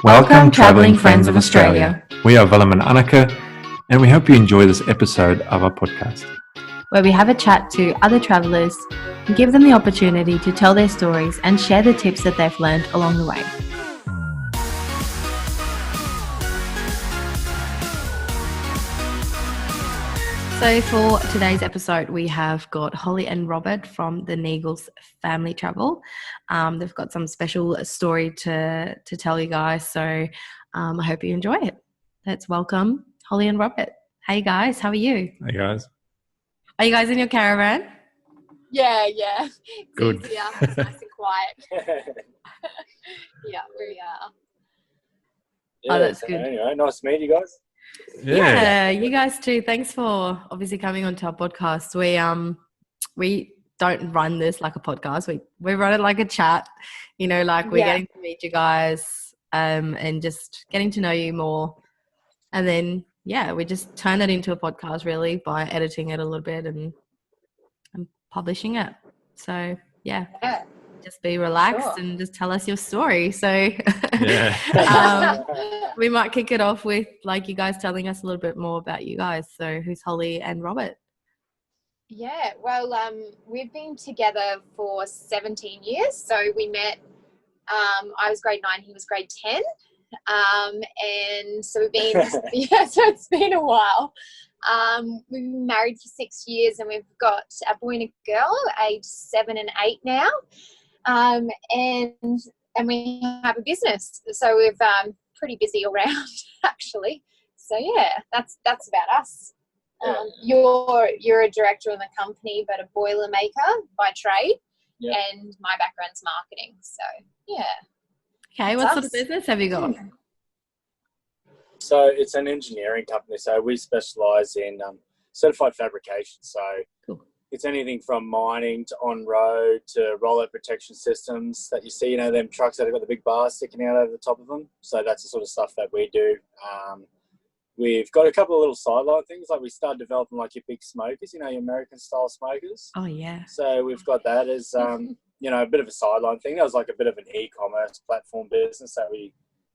Welcome, travelling friends of Australia. We are Willem and Anneke, and we hope you enjoy this episode of our podcast, where we have a chat to other travellers and give them the opportunity to tell their stories and share the tips that they've learned along the way. So for today's episode, we have got Hollie and Robert from the Neagles Family Travel. They've got some special story to tell you guys, so I hope you enjoy it. Let's welcome Hollie and Robert. Hey guys, how are you? Hey guys. Are you guys in your caravan? Yeah. Good. Easier. It's nice and quiet. Yeah, we are. Oh, that's good. Anyway, nice to meet you guys. Yeah, you guys too. Thanks for obviously coming onto our podcast. We don't run this like a podcast. We run it like a chat. You know, like we're getting to meet you guys and just getting to know you more. And then we just turn it into a podcast really by editing it a little bit and publishing it. So just be relaxed and just tell us your story. So we might kick it off with like you guys telling us a little bit more about you guys. So who's Hollie and Robert? Yeah, well, we've been together for 17 years. So we met, I was grade 9, he was grade 10. And so we've been, so it's been a while. We've been married for 6 years and we've got a boy and a girl, aged 7 and 8 now. And we have a business. So we're pretty busy all round, actually. So that's about us. You're a director in the company, but a boilermaker by trade, and my background's marketing. So Okay, what sort of business have you got? So it's an engineering company. So we specialise in certified fabrication. So it's anything from mining to on-road to rollout protection systems that you see, them trucks that have got the big bars sticking out over the top of them. So that's the sort of stuff that we do. We've got a couple of little sideline things, like we started developing like your big smokers, your American-style smokers. Oh, yeah. So we've got that as, a bit of a sideline thing. That was like a bit of an e-commerce platform business that we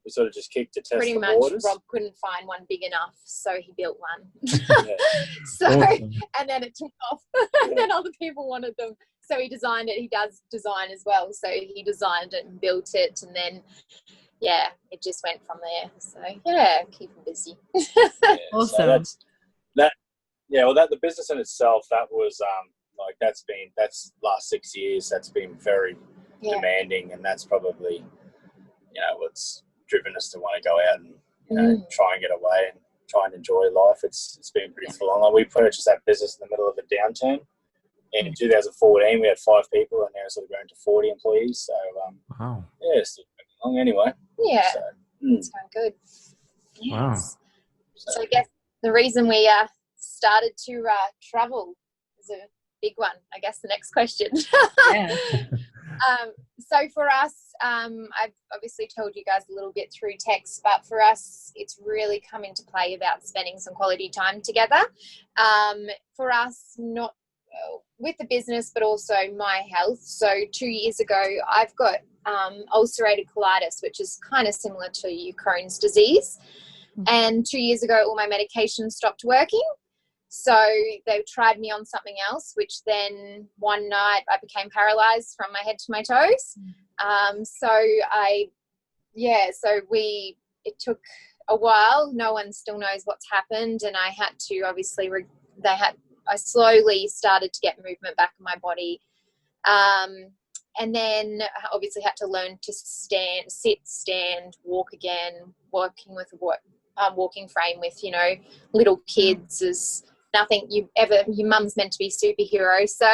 sort of just kicked to test pretty the much waters. Rob couldn't find one big enough, so he built one. And then it took off. And then other people wanted them, so he designed it. He does design as well, so he designed it and built it, and then it just went from there. So keep him busy. Awesome. So the business in itself, that was that's last 6 years. That's been very demanding, and that's probably what's driven us to want to go out and try and get away and try and enjoy life. It's been pretty full on. Like we purchased that business in the middle of a downturn. And in 2014, we had 5 people, and now it's sort of grown to 40 employees. So wow. It's still going along anyway. Yeah, so, it's going good. Yes. Wow. So I guess the reason we started to travel is a big one. I guess the next question. So for us, I've obviously told you guys a little bit through text, but for us, it's really come into play about spending some quality time together. For us, not with the business, but also my health. So 2 years ago, I've got ulcerative colitis, which is kind of similar to Crohn's disease. And 2 years ago, all my medication stopped working. So they tried me on something else, which then one night I became paralyzed from my head to my toes. It took a while. No one still knows what's happened. And I had to obviously, I slowly started to get movement back in my body. And then I obviously had to learn to sit, stand, walk again, working with a walking frame with, little kids is nothing your mum's meant to be superhero. So,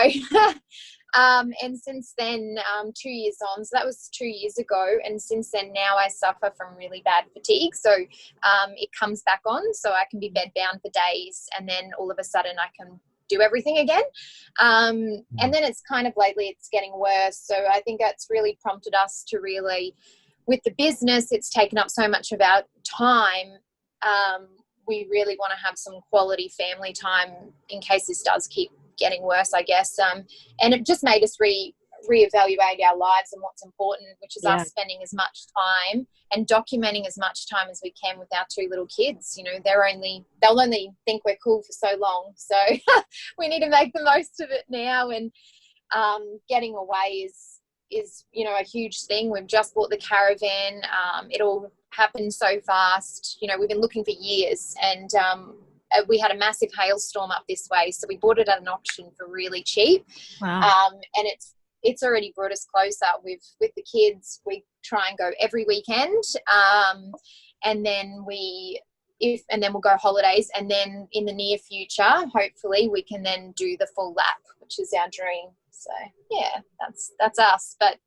and since then, 2 years on, so that was 2 years ago. And since then now I suffer from really bad fatigue. So, it comes back on, so I can be bedbound for days. And then all of a sudden I can do everything again. And then it's kind of lately it's getting worse. So I think that's really prompted us to really, with the business, it's taken up so much of our time. We really want to have some quality family time in case this does keep getting worse, I guess. And it just made us reevaluate our lives and what's important, which is us spending as much time and documenting as much time as we can with our 2 little kids. You know, they'll only think we're cool for so long, so we need to make the most of it now. And getting away is you know, a huge thing. We've just bought the caravan. It all happened so fast. You know, we've been looking for years, and we had a massive hailstorm up this way, so we bought it at an auction for really cheap. Wow. And it's already brought us closer. With the kids, we try and go every weekend, and then we'll go holidays, and then in the near future, hopefully, we can then do the full lap, which is our dream. So yeah, that's us, but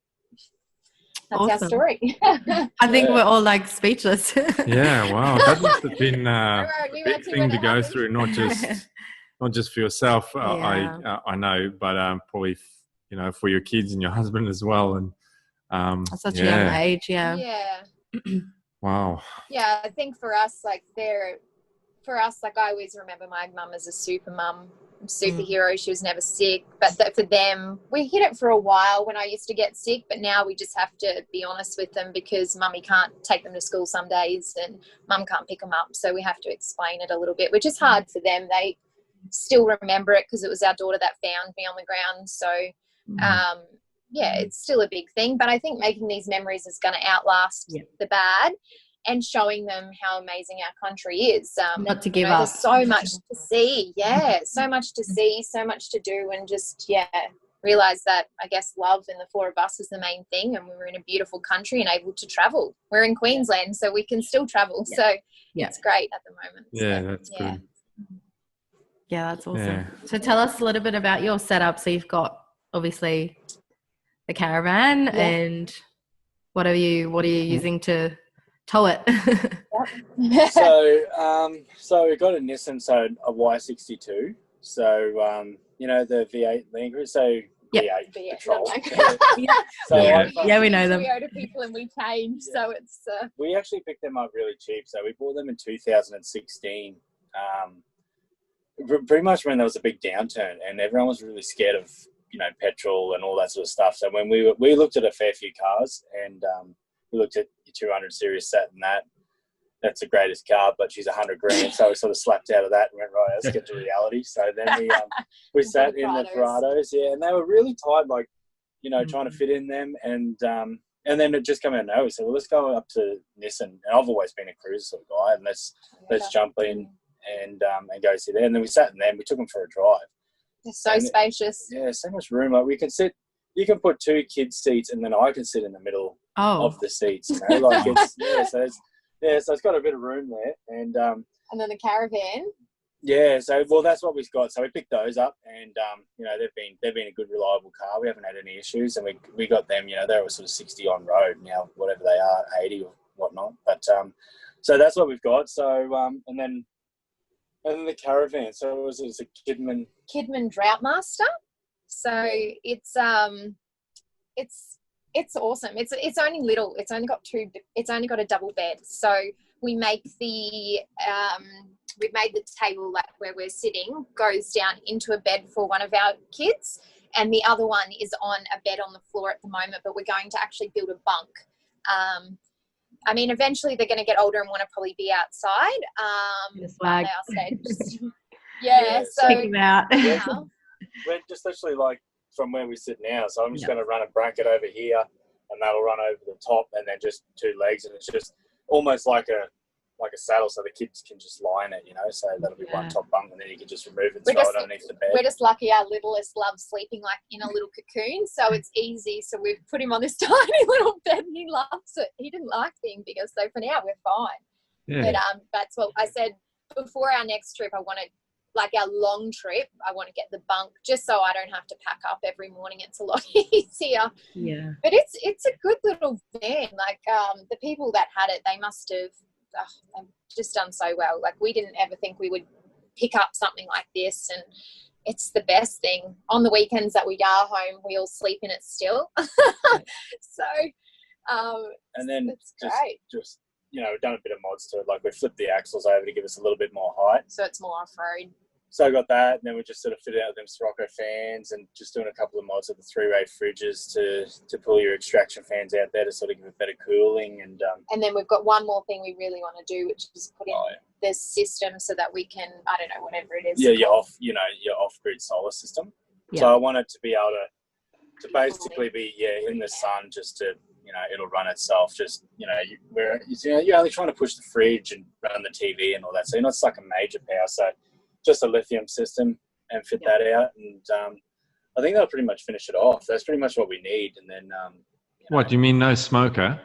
that's our story. I think we're all like speechless. Yeah, wow, that must have been a big thing to go through, not just for yourself. I know, but probably for your kids and your husband as well. And at such a young age, Wow. Yeah, I think for us, like I always remember my mum as a super mum, superhero. She was never sick, but for them, we hid it for a while when I used to get sick, but now we just have to be honest with them, because mummy can't take them to school some days and mum can't pick them up, so we have to explain it a little bit, which is hard for them. They still remember it because it was our daughter that found me on the ground. So it's still a big thing, but I think making these memories is going to outlast the bad, and showing them how amazing our country is. Not to give up. There's so much to see. Yeah, so much to see, so much to do, and just, realise that, I guess, love in the 4 of us is the main thing, and we're in a beautiful country and able to travel. We're in Queensland, so we can still travel. Yeah. So it's great at the moment. Yeah, that's good. Yeah, that's awesome. Yeah. So tell us a little bit about your setup. So you've got, obviously, the caravan, and what are you using to tow it? So we got a Nissan, so a Y62. So the V8 Land Cruiser. So V8 Patrol. We know them. Toyota people, and we change. So it's. We actually picked them up really cheap. So we bought them in 2016. Pretty much when there was a big downturn, and everyone was really scared of petrol and all that sort of stuff. So when we looked at a fair few cars, and we looked at your 200 series Sat, and that's the greatest car, but she's $100,000. So we sort of slapped out of that and went, right, let's get to reality. So then we sat in the Prados, and they were really tight, like, trying to fit in them. And then it just came out of nowhere. So let's go up to Nissan. And I've always been a cruiser sort of guy, and let's jump in and go sit there. And then we sat in there and we took them for a drive. It's so spacious. Yeah, so much room. Like, we can sit. You can put 2 kids' seats, and then I can sit in the middle of the seats. Like so it's got a bit of room there, and then the caravan. Yeah, so that's what we've got. So we picked those up, and they've been a good, reliable car. We haven't had any issues, and we got them. They were sort of 60 on road now, whatever they are, 80 or whatnot. But so that's what we've got. So and then the caravan. So it's a Kidman Droughtmaster. So it's awesome. It's only little. It's only got a double bed. So we make we've made the table, like where we're sitting, goes down into a bed for one of our kids, and the other one is on a bed on the floor at the moment, but we're going to actually build a bunk. I mean, eventually they're going to get older and want to probably be outside. Swag. So take them out. We're just literally like from where we sit now. So I'm just going to run a bracket over here, and that'll run over the top, and then just 2 legs, and it's just almost like a saddle, so the kids can just lie in it, so that'll be one top bunk, and then you can just remove it and throw it underneath the bed. We're just lucky our littlest loves sleeping like in a little cocoon, so it's easy. So we've put him on this tiny little bed, and he loves it. He didn't like being bigger, so for now we're fine. Yeah. But that's what I said before our next trip. I want to, like our long trip, I want to get the bunk just so I don't have to pack up every morning. It's a lot easier. Yeah. But it's a good little van. Like the people that had it, they must have they've just done so well. Like, we didn't ever think we would pick up something like this, and it's the best thing. On the weekends that we are home, we all sleep in it still. So and then it's great. Just we've done a bit of mods to it. Like, we flipped the axles over to give us a little bit more height, so it's more off-road. So I got that, and then we just sort of fitted out them Sirocco fans and just doing a couple of mods of the 3-way fridges to pull your extraction fans out there to sort of give it better cooling. And then we've got one more thing we really want to do, which is put in the system so that we can, I don't know, whatever it is. Yeah, your off-grid solar system. Yeah. So I want it to be able to basically be in the sun, just to it'll run itself. Just you're only trying to push the fridge and run the TV and all that, so you're not sucking major power. So just a lithium system and fit that out, and I think that'll pretty much finish it off. That's pretty much what we need. And then what do you mean, no smoker?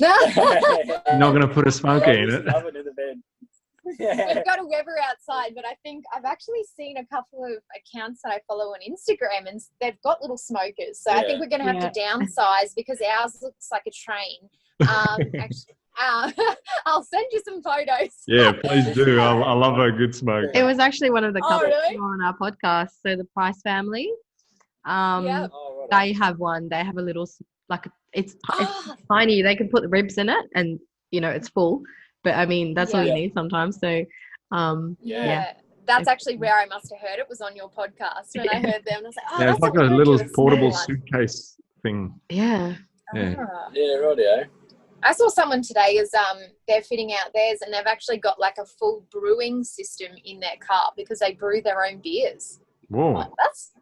You're not going to put a smoker in it? Oven in the bed. We've got a Weber outside, but I think I've actually seen a couple of accounts that I follow on Instagram, and they've got little smokers. So I think we're going to have to downsize because ours looks like a train. Actually, I'll send you some photos. Yeah, please do. I love a good smoke. It was actually one of the couples on our podcast. So the Price family, they have one. They have a little, it's tiny. They can put the ribs in it, and it's full. But I mean, that's all you need sometimes. So, that's actually where I must have heard it, was on your podcast when I heard them. And I was like, it's like a little portable suitcase thing. Yeah. Yeah, rightio. I saw someone today they're fitting out theirs, and they've actually got like a full brewing system in their car because they brew their own beers. Whoa. Like, that's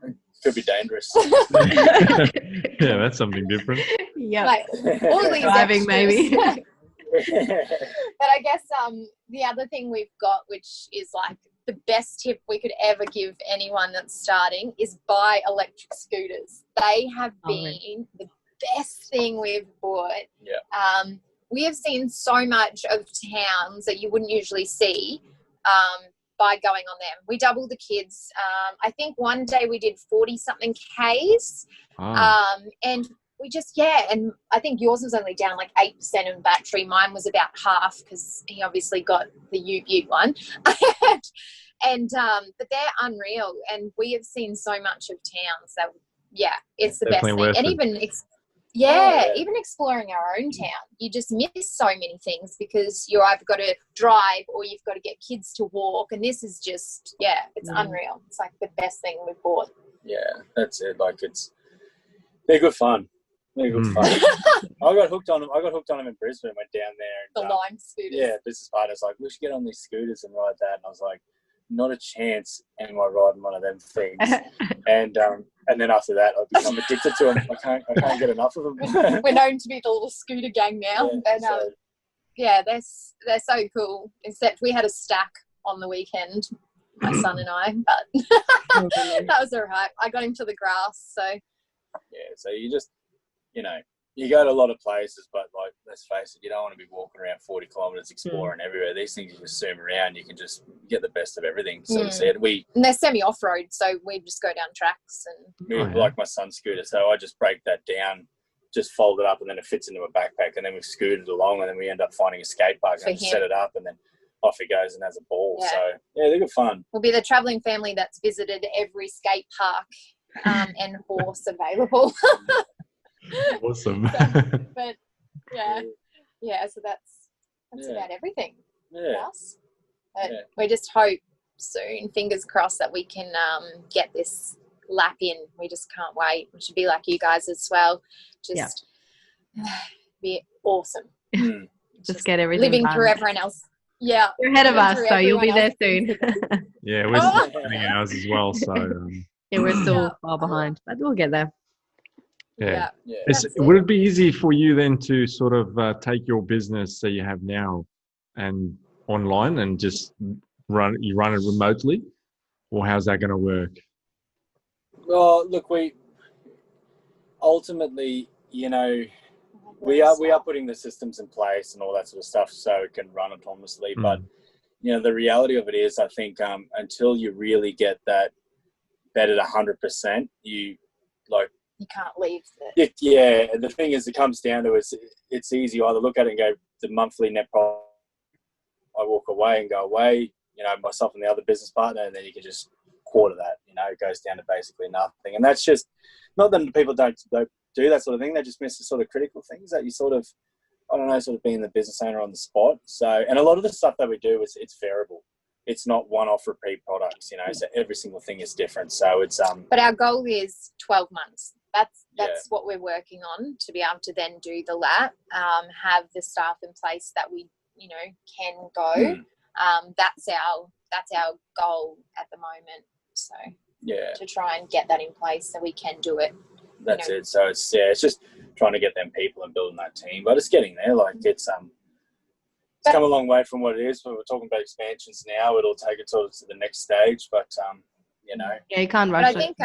could be dangerous. Yeah, that's something different. Yeah. Like all these driving maybe. But I guess the other thing we've got, which is like the best tip we could ever give anyone that's starting, is buy electric scooters. They have been the best thing we've bought. Yeah. We have seen so much of towns that you wouldn't usually see by going on them. We doubled the kids. I think one day we did 40-something Ks. And we just, and I think yours was only down like 8% of battery. Mine was about half because he obviously got the U-Butte one. But they're unreal. And we have seen so much of towns that, it's the best thing. And even exploring our own town, you just miss so many things because you're either got to drive or you've got to get kids to walk. And this is just, it's unreal. It's like the best thing we've bought. Yeah, that's it. Like they're good fun. I got hooked on them. In Brisbane. Went down there. And, Lime scooters. Yeah, business partners like, we should get on these scooters and ride that. And I was like, not a chance am I riding one of them things. And then after that, I become addicted to them. I can't get enough of them. We're known to be the little scooter gang now. They're so cool. Except we had a stack on the weekend, my son and I, but that was all right. I got him to the grass, so. Yeah, so you just, you go to a lot of places, but like, let's face it, you don't want to be walking around 40 kilometres exploring everywhere. These things you just zoom around, you can just get the best of everything. So and they're semi-off-road, so we just go down tracks. And like my son's scooter, so I just break that down, just fold it up, and then it fits into a backpack, and then we scooted along, and then we end up finding a skate park and set it up, and then off he goes and has a ball. Yeah. So, they're good fun. We'll be the travelling family that's visited every skate park and horse available. Awesome. But so that's about everything for us. But we just hope soon, fingers crossed, that we can get this lap in. We just can't wait. We should be like you guys as well. Just be awesome. Just get everything living done. through everyone else. Yeah, you're ahead of us, so you'll be there soon. Yeah, we're still planning ours as well. So we're still far behind, but we'll get there. Yeah. Would it be easy for you then to sort of take your business that you have now and online and just run it remotely, or how's that going to work? Well, look, we ultimately, we are putting the systems in place and all that sort of stuff so it can run autonomously. But the reality of it is, I think until you really get that bet at 100%, you can't leave it. The thing is, it comes down to it's easy. You either look at it and go, the monthly net profit, I walk away and go away, myself and the other business partner, and then you can just quarter that, it goes down to basically nothing. And that's just, not that people don't do that sort of thing, they just miss the sort of critical things that you sort of, I don't know, sort of being the business owner on the spot. So, and a lot of the stuff that we do it's variable. it's not one-off repeat products, so every single thing is different. So it's But our goal is 12 months. That's what we're working on, to be able to then do the lap, have the staff in place that we, can go. That's our goal at the moment. So to try and get that in place so we can do it. That's it. So it's just trying to get them people and building that team, but it's getting there. Like it's come a long way from what it is. But we're talking about expansions now. It'll take it sort of to the next stage, but you can't rush it. But I think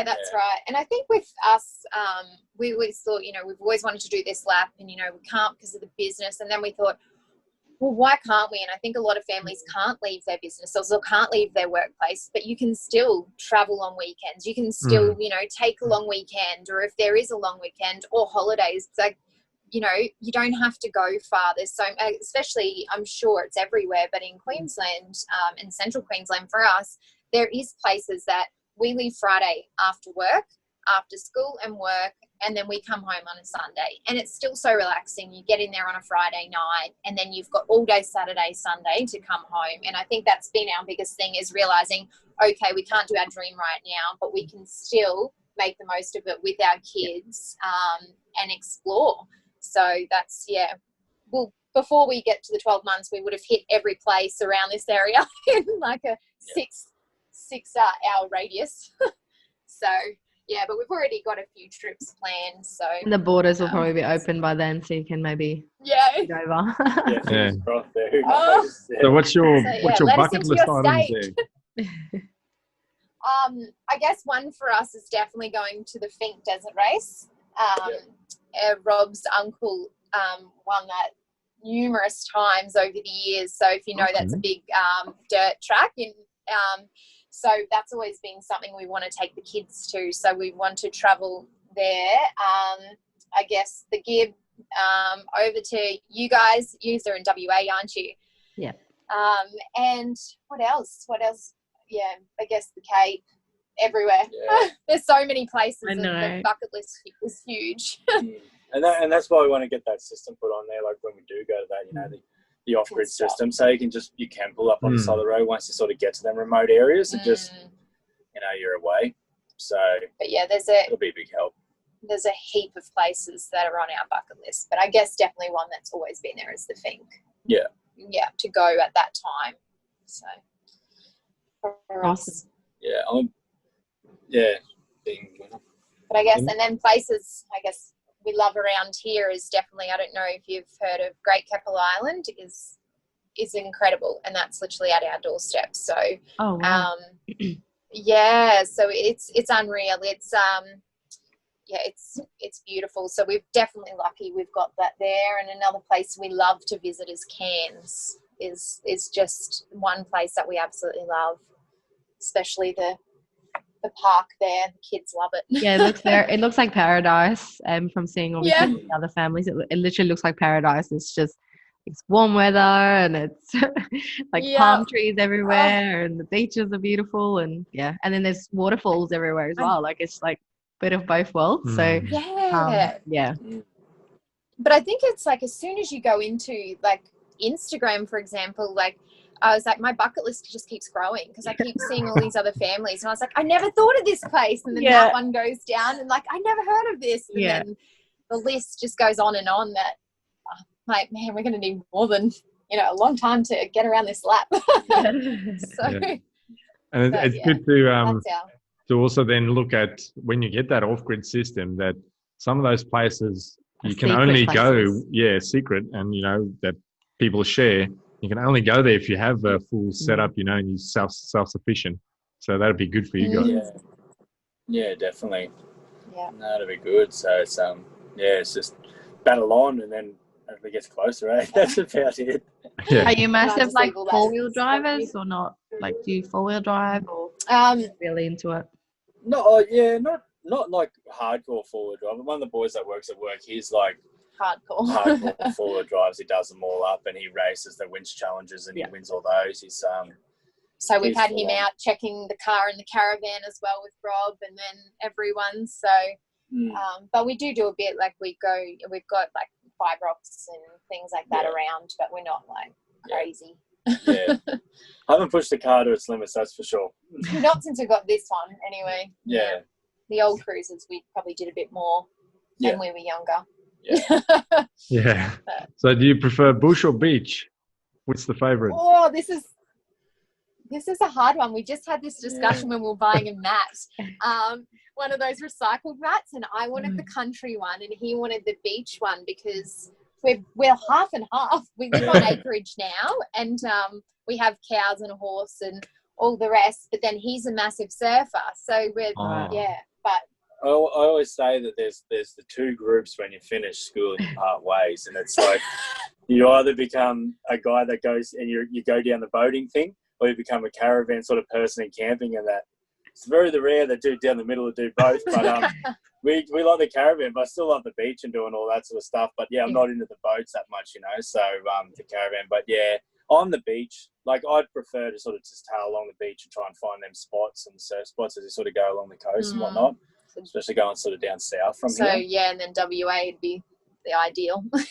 that's right. And I think with us, we always thought, we've always wanted to do this lap, and we can't because of the business. And then we thought, well, why can't we? And I think a lot of families can't leave their businesses or can't leave their workplace, but you can still travel on weekends. You can still, take a long weekend, or if there is a long weekend or holidays, it's like, you don't have to go far. There's so, especially, I'm sure it's everywhere, but in Queensland, and central Queensland for us, there is places that we leave Friday after work, after school and work, and then we come home on a Sunday, and it's still so relaxing. You get in there on a Friday night, and then you've got all day Saturday, Sunday to come home. And I think that's been our biggest thing, is realizing, okay, we can't do our dream right now, but we can still make the most of it with our kids, and explore. So that's, well, before we get to the 12 months, we would have hit every place around this area in like a six hour radius. So but we've already got a few trips planned. So and the borders will probably be open by then, so you can maybe go over. So what's your bucket list items there? I guess one for us is definitely going to the Fink Desert Race. Rob's uncle won that numerous times over the years. So if that's a big dirt track in. So that's always been something we want to take the kids to. So we want to travel there. I guess the Gib over to you guys. You're in WA, aren't you? Yeah. And what else? Yeah, I guess the Cape, everywhere. Yeah. There's so many places. I know. The bucket list is huge. And that's why we want to get that system put on there. Like when we do go to that, the off-grid system, so you can pull up on the side of the road once you sort of get to them remote areas, and just you're away. So but it'll be a big help. There's a heap of places that are on our bucket list, but I guess definitely one that's always been there is the Fink. To go at that time. So awesome. But I guess, and then places I guess we love around here is definitely, I don't know if you've heard of Great Keppel Island, is incredible, and that's literally at our doorstep. So wow. So it's unreal. It's beautiful. So we're definitely lucky we've got that there. And another place we love to visit is Cairns. Is just one place that we absolutely love, especially the park there. The kids love it. It looks like paradise. From seeing obviously the other families, it literally looks like paradise. It's warm weather, and it's like palm trees everywhere, and the beaches are beautiful, and and then there's waterfalls everywhere as well. Like it's like a bit of both worlds. So But I think it's like as soon as you go into like Instagram, for example, like I was like, my bucket list just keeps growing because I keep seeing all these other families, and I was like, I never thought of this place, and then that one goes down, and like I never heard of this, and then the list just goes on and on. That like, man, we're going to need more than a long time to get around this lap. And it's good to also then look at, when you get that off-grid system, that some of those places you can only go secret, and that people share. You can only go there if you have a full setup, and you're self-sufficient. So that'd be good for you guys. Yeah, definitely. Yeah, that'd be good. So it's it's just battle on, and then as it gets closer, right? That's about it. Yeah. Are you massive like four-wheel drivers or not? Like, do you four-wheel drive or really into it? No, not like hardcore four-wheel drive. One of the boys that works at work, he's like hardcore four-wheel drives. He does them all up, and he races the winch challenges, and he wins all those. He's so we've had him out checking the car and the caravan as well with Rob, and then everyone. So, but we do a bit, like we've got like 5 rocks and things like that around, but we're not like crazy. Yeah. I haven't pushed the car to its limits, that's for sure. Not since I got this one, anyway. Yeah. The old cruisers, we probably did a bit more when we were younger. Yeah. Yeah. So do you prefer bush or beach? What's the favorite? Oh, this is a hard one. We just had this discussion when we were buying a mat. One of those recycled mats, and I wanted the country one and he wanted the beach one because we're half and half. We live on acreage now, and we have cows and a horse and all the rest, but then he's a massive surfer, so we're but I always say that there's the two groups when you finish school and you part ways, and it's like you either become a guy that goes and you go down the boating thing, or you become a caravan sort of person in camping, and that it's very rare that do down the middle or do both. But we like the caravan, but I still love the beach and doing all that sort of stuff. But I'm not into the boats that much, so the caravan. But on the beach, like I'd prefer to sort of just tail along the beach and try and find them spots and surf spots as you sort of go along the coast and whatnot. Especially going sort of down south from here. So and then WA would be the ideal with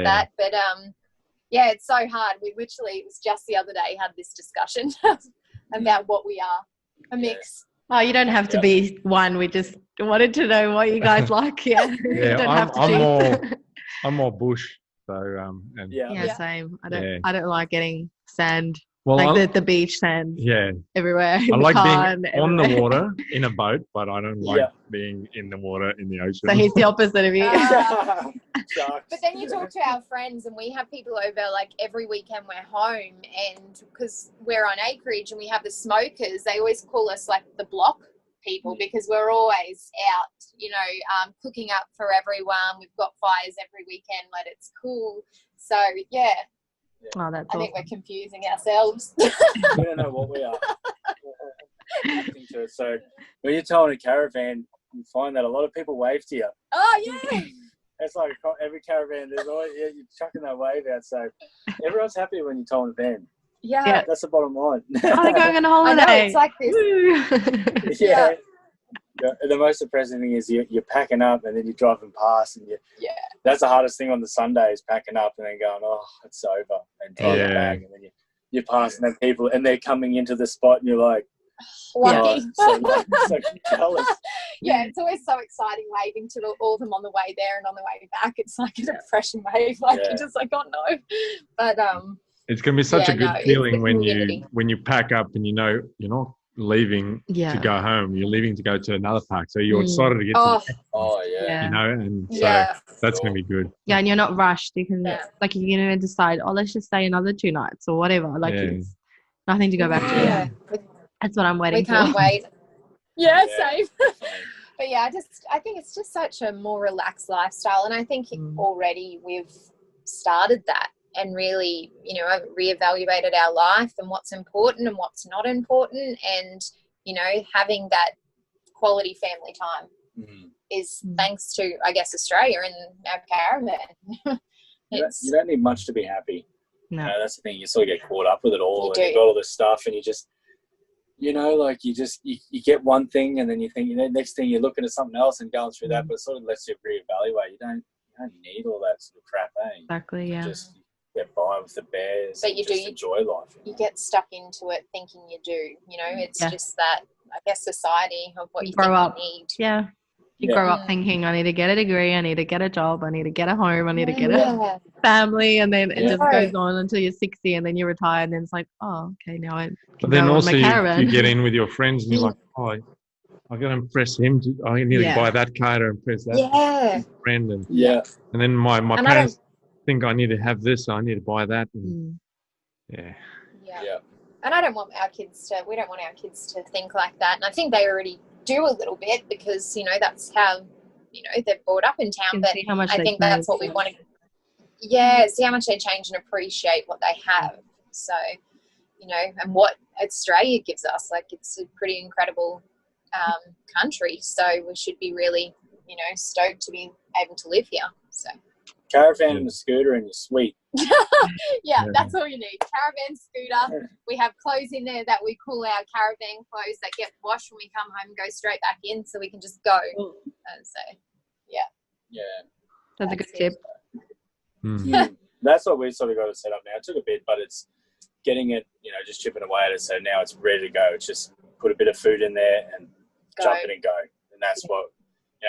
that. But it's so hard. We literally, it was just the other day, had this discussion about what we are, a mix. Oh, you don't have to be one. We just wanted to know what you guys like. You don't have to I'm more bush. So same. I don't like getting sand. Well, like the beach sand everywhere. I like being on the water in a boat, but I don't like being in the water in the ocean. So he's the opposite of you. But then you talk to our friends, and we have people over like every weekend we're home, and because we're on acreage and we have the smokers, they always call us like the block people because we're always out, cooking up for everyone. We've got fires every weekend, like it's cool. So Oh, that's I think we're confusing ourselves. We don't know what we are. So when you're towing a caravan, you find that a lot of people wave to you. Oh, yeah. It's like every caravan, there's always, you're chucking that wave out. So everyone's happy when you're towing a van. Yeah. That's the bottom line. Oh, they're going on a holiday. I know, it's like this. The most depressing thing is you're packing up and then you're driving past, and that's the hardest thing on the Sunday is packing up and then going, oh, it's over, and driving back, and then you're passing them people and they're coming into the spot and you're like, lucky. So jealous. It's always so exciting waving to all of them on the way there and on the way back. It's like a depression wave, you're just like, oh no. But it's gonna be such a good feeling when you pack up and you're not leaving to go home, you're leaving to go to another park, so you're excited to get and so that's gonna be good. And you're not rushed. You can like you can decide, let's just stay another 2 nights or whatever, it's nothing to go back to. That's what I'm waiting for. We can't wait. Same. But I think it's just such a more relaxed lifestyle, and I think already we've started that and really, reevaluated our life and what's important and what's not important, and, having that quality family time is thanks to, I guess, Australia and our caravan. You don't need much to be happy. No. That's the thing. You sort of get caught up with it all, and you've got all this stuff, and you just, you get one thing, and then you think, next thing you're looking at something else and going through that, but it sort of lets you reevaluate. You don't need all that sort of crap, Exactly, You just get by with the bears, but you enjoy life. You get stuck into it thinking you do, it's just that, I guess, society of what you grow think up. you need. Yeah. You grow up thinking, I need to get a degree, I need to get a job, I need to get a home, I need to get a family, and then it just goes on until you're 60, and then you retire, and then it's like, oh, okay, now I can But then go also on my caravan. you get in with your friends and you're like, oh, I got to impress him. I need to buy that car to impress that friend. And, and then my parents think I need to have this, so I need to buy that. And, And I don't want our kids to, we don't want our kids to think like that. And I think they already do a little bit because, that's how, they're brought up in town. But I think that's what we want to, see how much they change and appreciate what they have. So, and what Australia gives us, it's a pretty incredible country. So we should be really, stoked to be able to live here. So. Caravan and a scooter and you're sweet. That's all you need. Caravan, scooter. We have clothes in there that we call our caravan clothes that get washed when we come home and go straight back in, so we can just go. That's a good tip. That's what we sort of got to set up now. It took a bit, but it's getting it, just chipping away at it. So now it's ready to go. It's just put a bit of food in there and jump in and go. And that's what,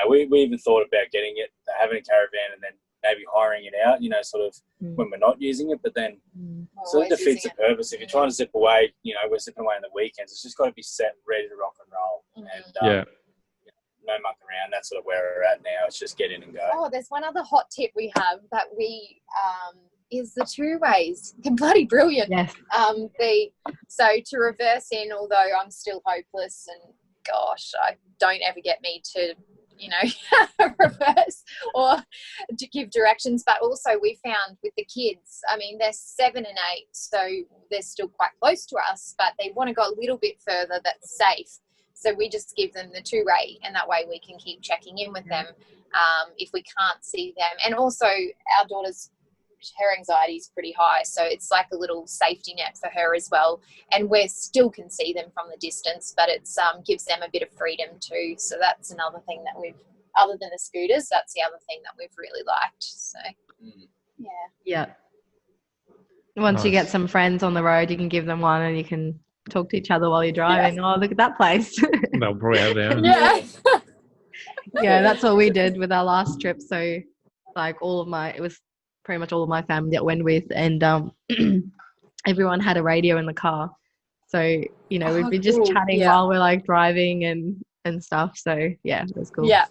we even thought about getting it, having a caravan and then maybe hiring it out, sort of when we're not using it, but then so it defeats the purpose. If you're trying to zip away, we're zipping away on the weekends. It's just got to be set, ready to rock and roll. And no muck around. That's sort of where we're at now. It's just get in and go. Oh, there's one other hot tip we have that we is the two ways. They're bloody brilliant. Yes. So to reverse in, although I'm still hopeless, and gosh, don't ever get me to reverse or to give directions. But also we found with the kids, I mean, they're 7 and 8, so they're still quite close to us, but they want to go a little bit further that's safe. So we just give them the two-way, and that way we can keep checking in with them if we can't see them. And also our daughter's, her anxiety is pretty high, so it's like a little safety net for her as well. And we still can see them from the distance, but it gives them a bit of freedom too. So that's another thing that we've, other than the scooters, that's the other thing that we've really liked. So yeah. Once you get some friends on the road, you can give them one, and you can talk to each other while you're driving. Oh, look at that place. They'll probably have their own. Yeah, that's what we did with our last trip. So like it was pretty much all of my family that went with, and everyone had a radio in the car. So, we'd be just chatting while we're like driving and stuff. So yeah, that's cool. Yeah.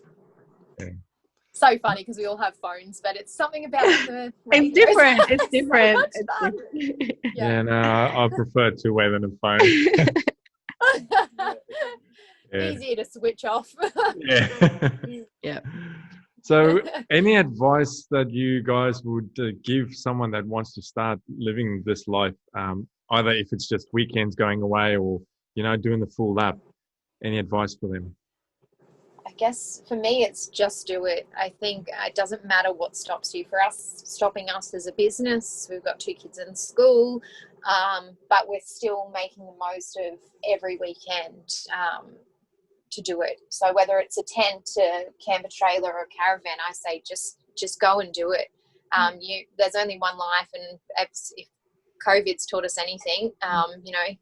So funny because we all have phones, but it's something about the radio. It's different. It's different. I prefer two-way than a phone. Easier to switch off. Yeah. So any advice that you guys would give someone that wants to start living this life, either if it's just weekends going away or, doing the full lap, any advice for them? I guess for me, it's just do it. I think it doesn't matter what stops you. For us, stopping us as a business, we've got 2 kids in school, but we're still making the most of every weekend to do it. So whether it's a tent, a camper trailer, or a caravan, I say just go and do it. There's only one life, and if COVID's taught us anything,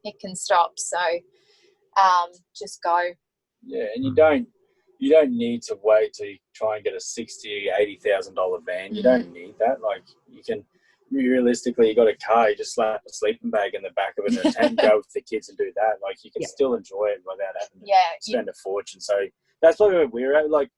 it can stop. So just go. Yeah, and you don't need to wait to try and get a $60,000-$80,000 van. You don't need that. Like, you can realistically, you got a car, you just slap a sleeping bag in the back of it and a tent, go with the kids and do that. Like, you can still enjoy it without having to spend a fortune. So that's what we're at. Like,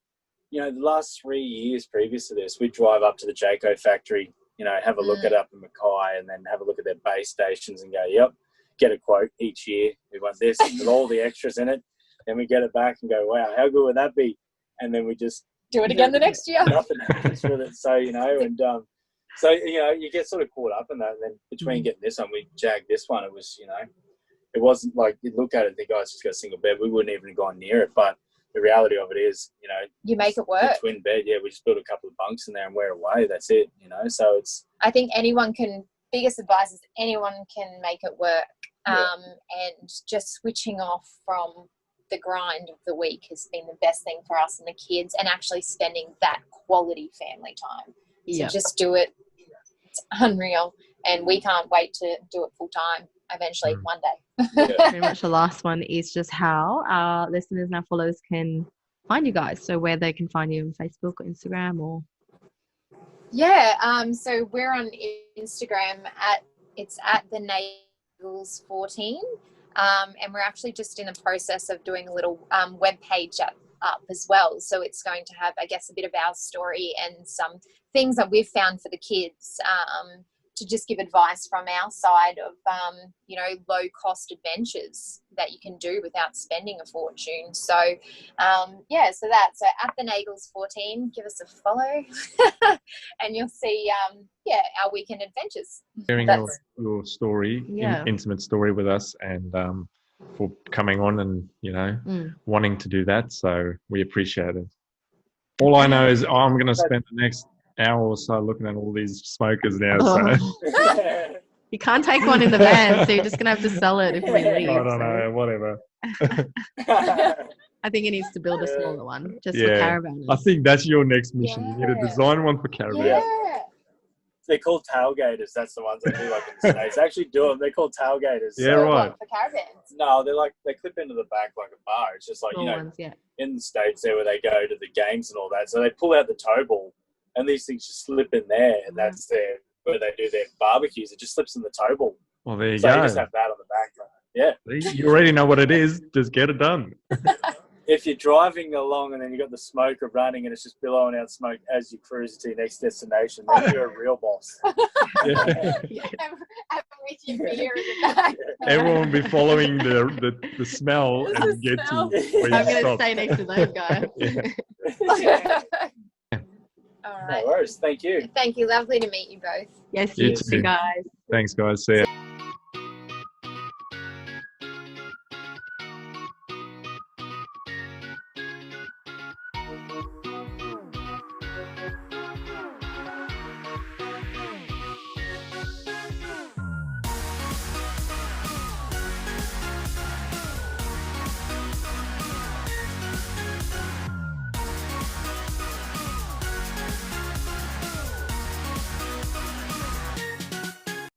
the last 3 years previous to this, we'd drive up to the Jayco factory, have a look at up in Mackay, and then have a look at their base stations and go, yep, get a quote each year. We want this with all the extras in it. Then we get it back and go, wow, how good would that be? And then we just do it again the next year. Nothing happens with it. So, and so, you get sort of caught up in that. And then between getting this one, we jagged this one. It was, it wasn't like you look at it and think, oh, it's just got a single bed. We wouldn't even have gone near it. But the reality of it is, you make it work. Twin bed, we just built a couple of bunks in there and we're away. That's it, So it's. I think biggest advice is anyone can make it work. And just switching off from the grind of the week has been the best thing for us and the kids, and actually spending that quality family time. So just do it. It's unreal. And we can't wait to do it full time eventually one day. Pretty much the last one is just how our listeners and our followers can find you guys. So where they can find you on Facebook or Instagram or. So we're on Instagram it's at the Nagels 14. And we're actually just in the process of doing a little web page up as well. So it's going to have, I guess, a bit of our story and some things that we've found for the kids to just give advice from our side of, low-cost adventures that you can do without spending a fortune. So, so at the Nagels 14, give us a follow and you'll see, our weekend adventures. Sharing your story, intimate story with us, and for coming on and, wanting to do that. So we appreciate it. All I know is I'm going to spend the next hour or so looking at all these smokers now. So. You can't take one in the van, so you're just going to have to sell it if we leave. I don't know, whatever. I think he needs to build a smaller one, just for caravans. I think that's your next mission. You need to design one for caravans. Yeah. they're called tailgaters. That's the ones they do like in the States. They actually do them. They're called tailgaters. Yeah, right. For caravans. No, they clip into the back like a bar. It's just like, Small ones, yeah. in the States there where they go to the games and all that. So they pull out the tow ball and these things just slip in there, and that's where they do their barbecues. It just slips in the tow ball. Well, there you so go. You just have that on the back. Yeah. You already know what it is. Just get it done. If you're driving along and then you got the smoker running and it's just billowing out smoke as you cruise to your next destination, then you're a real boss. I'm with you beer in the back. Everyone will be following the smell and get to where you I'm going to stop. stay next to those guys. All right. No worries. Thank you. Thank you. Lovely to meet you both. Yes, You you too. guys. Thanks, guys. See ya.